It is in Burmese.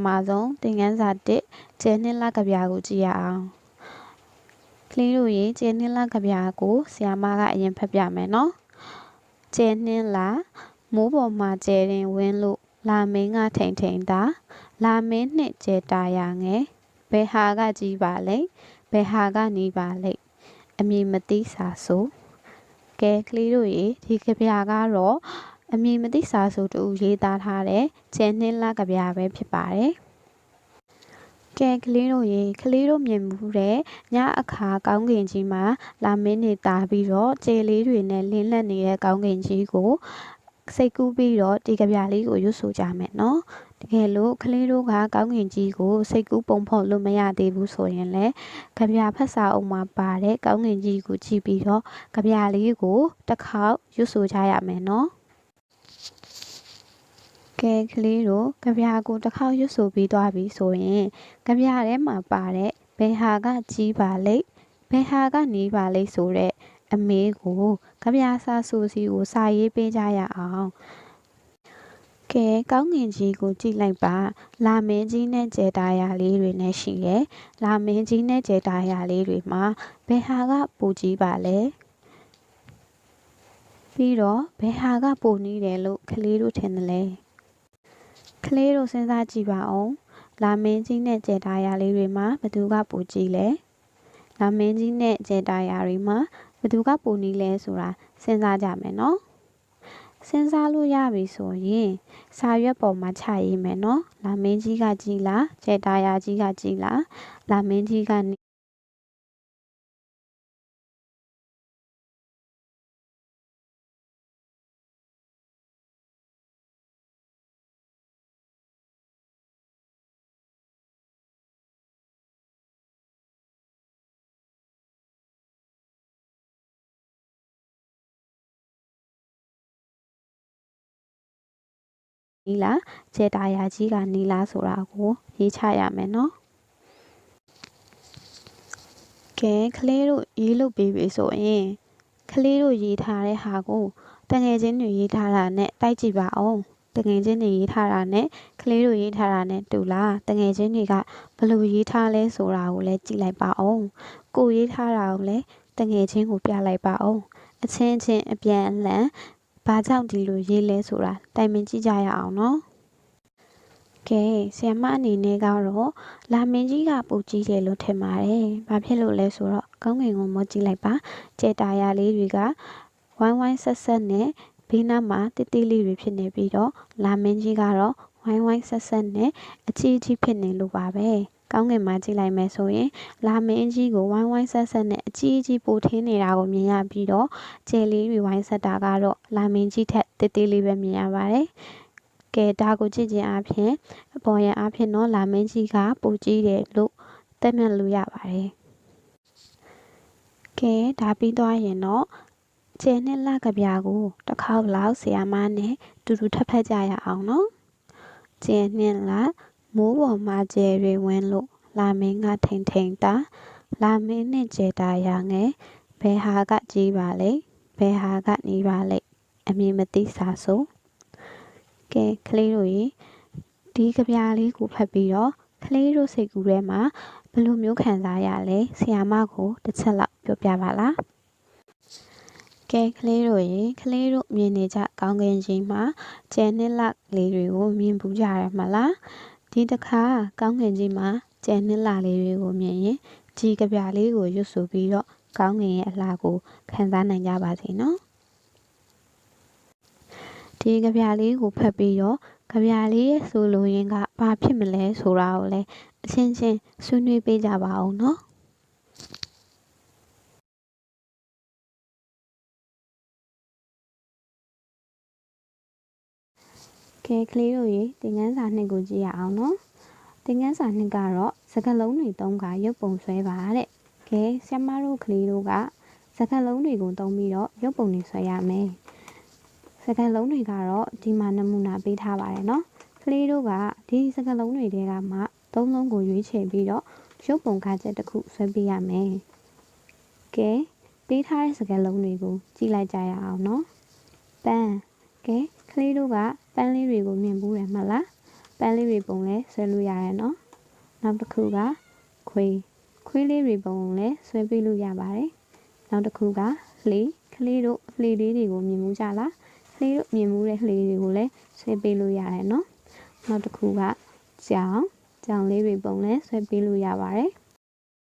မှာဆုံးသင်ခန်းစာ1ကျဲနှစ်လကဗျာကိုကြည့်ရအောင်ကလေးတို့ရေကျဲနှစ်လကဗျာကိုဆရာမကအရင်ဖတ်ပြမယ်နော်ကျဲနှစ်လမိုးပေါ်မှာကျဲရင်ဝင်းလို့လာမင်းကထိန်ထိန်သာလာမင်းနှစ်ကျဲတာရငယ်ဘယ်ဟာကကြီးပါလဲဘယ်ဟာကနီးပါလဲအမည်မသိစာဆိုကဲကလေးတို့ရေဒီကဗျာကတော့အမည်မသိစာဆိုတူရေးသားထားတဲ့ကျဲနှစ်လကဗျာပဲဖြစ်ပါတယ်ကဲကလေးတို့ရေကလေးတို့မြင်မှုတဲ့ညအခါကောင်းကင်ကြီးမှာလာမင်းနေတာပြီးတော့ကျေလေးတွေနဲ့လင်းလက်နေတဲ့ကောင်းကင်ကြီးကိုစိတ်ကူးပြီးတော့ဒီကဗျာလေးကိုရွတ်ဆိုကြမယ်နော်တကယ်လို့ကလေးတို့ကကောင်းကင်ကြီးကိုစိတ်ကူးပုံဖော်လို့မရသေးဘူးဆိုရင်လည်းကဗျာဖတ်စာအုပ်မှာပါတဲ့ကောင်းကင်ကြီးကိုကြည့်ပြီးတော့ကဗျာလေးကိုတစ်ခေါက်ရွတ်ဆိုကြရမယ်နော်ကဲကလေးတို့ကဗျာကိုတစ်ခေါက်ရွတ်ဆိုပြီးသွားပြီဆိုရင်ကဗျာထဲမှာပါတဲ့ဘယ်ဟာကကြီးပါလိမ့်ဘယ်ဟာကနီးပါလိမ့်ဆိုတဲ့အမေးကိုကဗျာစာဆိုစီကိုစာရေးပေးကြရအောင်ကဲကောင်းကင်ကြီးကိုကြည့်လိုက်ပါလာမင်းကြီးနဲ့ကျဲတာယာလေးတွေနဲ့ရှိရဲ့လာမင်းကြီးနဲ့ကျဲတာယာလေးတွေမှာဘယ်ဟာကပူကြီးပါလဲပြီးတော့ဘယ်ဟာကပူနီးတယ်လို့ကလေးတို့ထင်တယ်လဲကလေးတို့စဉ်းစားကြည့်ပါဦးလာမင်းကြီးနဲ့ကျဲတာယာလေးတွေမှာဘယ်သူကပူကြီးလဲလာမင်းကြီးနဲ့ကျဲတာယာတွေမှာဘယ်သူကပူနီးလဲဆိုတာစဉ်းစားကြမယ်နော်စဉ်းစားလို့ရပြီဆိုရင်စာရွက်ပေါ်မှာချရေးမယ်နော်လာမင်းကြီးကကြီးလားကျဲတာယာကြီးကကြီးလားလာမင်းကြီးကနီးလားကျဲတာယာကြီးကနီးလားဆိုတာကိုရေးချရမယ်နော်ကဲကလေးတို့ရေးလုပ်ပြီးပြီဆိုရင်ကလေးတို့ရေးထားတဲ့ဟာကိုတငယ်ချင်းတွေရေးထားတာနဲ့တိုက်ကြည့်ပါအောင်တငယ်ချင်းတွေရေးထားတာနဲ့ကလေးတို့ရေးထားတာနဲ့တူလားတငယ်ချင်းတွေကဘယ်လိုရေးထားလဲဆိုတာကိုလည်းကြည့်လိုက်ပါအောင်ကိုရေးထားတာကိုလည်းတငယ်ချင်းကိုပြလိုက်ပါအောင်အချင်းချင်းအပြန်အလှန်ဘာကြောင့်ဒီလိုရေးလဲဆိုတာတိုင်ပင်ကြည့်ကြရအောင်နော်ကဲဆရာမအနေနဲ့ကတော့လာမင်းကြီးကပူကြီးတယ်လို့ထင်ပါတယ်။ဘာဖြစ်လို့လဲဆိုတော့ကောင်းကင်ကိုမောကြည့်လိုက်ပါ။ကျဲတာယာလေးတွေကဝိုင်းဝိုင်းဆက်ဆက်နဲ့ဘေးနားမှာတိတိလေးတွေဖြစ်နေပြီးတော့လာမင်းကြီးကတော့ဝိုင်းဝိုင်းဆက်ဆက်နဲ့အကြီးကြီးဖြစ်နေလို့ပါပဲ။ကောင်းကင်မှာကြည့်လိုက်မယ်ဆိုရင်လာမင်းကြီးကိုဝိုင်းဝိုင်းဆက်ဆက်နဲ့အကြီးကြီးပိုထင်းနေတာကိုမြင်ရပြီးတော့ကျဲလေးတွေဝိုင်းဆက်တာကတော့လာမင်းကြီးထက်တိတိလေးပဲမြင်ရပါတယ်။ကဲဒါကိုကြည့်ခြင်းအပြင်အပေါ်ရန်အဖြစ်တော့လာမင်းကြီးကပူကြီးတယ်လို့သက်မှတ်လို့ရပါတယ်ကဲဒါပြီးသွားရင်တော့ကျဲနှစ်လကဗျာကိုတစ်ခေါက်လောက်ဆရာမနဲ့တူတူထပ်ဖတ်ကြရအောင်နော်ကျဲနှစ်လမိုးပေါ်မှာကျဲတွေဝင်းလို့လာမင်းကထိန်ထိန်တာလာမင်းနဲ့ကျဲတာရငယ်ဘယ်ဟာကကြီးပါလဲဘယ်ဟာကနီးပါလဲအမည်မသိစာဆိုကဲကလေးတို့ရေဒီကဗျာလေးကိုဖတ်ပြီးတော့ကလေးတို့စိတ်ကူးထဲမှာဘယ်လိုမျိုးခံစားရလဲဆရာမကိုတစ်ချက်လောက်ပြောပြပါလားကဲကလေးတို့ရေကလေးတို့မြင်နေကြကောင်းကင်ကြီးမှာကျဲနှစ်လလေးတွေကိုမြင်ပူကြရမှာလားဒီတစ်ခါကောင်းကင်ကြီးမှာကျဲနှစ်လလေးတွေကိုမြင်ရင်ဒီကဗျာလေးကိုရွတ်ဆိုပြီးတော့ကောင်းကင်ရဲ့အလှကိုခံစားနိုင်ကြပါစေနော်ဒီကဗျာလေးကိုဖတ်ပြီးတော့ကဗျာလေးရဲ့ဆိုလိုရင်းကဘာဖြစ်မလဲဆိုတာကိုလည်းအချင်းချင်းဆွေးနွေးပေးကြပါအောင်နော်ကဲကလေးတို့ရေသင်ခန်းစာနှစ်ကိုကြည့်ရအောင်နော်သင်ခန်းစာနှစ်ကတော့စကားလုံးတွေသုံးကရုပ်ပုံဆွဲပါတဲ့ကဲဆရာမတို့ကလေးတို့ကစကားလုံးတွေကိုသုံးပြီးတော့ရုပ်ပုံတွေဆွဲရမယ်စကားလုံးတွေကတော့ဒီမှာနမူနာပေးထားပါတယ်နော်ကလေးတို့ကဒီစကားလုံးတွေထဲကမှသုံးလုံးကိုရွေးချယ်ပြီးတော့ရုပ်ပုံကားချက်တစ်ခုဆွဲပေးရမယ်ကဲပေးထားတဲ့စကားလုံးတွေကိုကြည့်လိုက်ကြရအောင်နော်ပန်းကဲကလေးတို့ကပန်းလေးတွေကိုမြင်ဘူးတယ်မဟုတ်လား ပန်းလေးတွေပုံလဲဆွဲလို့ရတယ်နော်နောက်တစ်ခုကခွေးလေးတွေပုံလဲဆွဲပေးလို့ရပါတယ်နောက်တစ်ခုကလှေကလေးတို့လှေလေးတွေကိုမြင်မှုကြလားလှေတို့မြင်မှုတဲ့လှေတွေကိုလည်းဆွဲပေးလို့ရတယ်နော်နောက်တစ်ခုကကြောင်လေးတွေပုံလဲဆွဲပေးလို့ရပါတယ်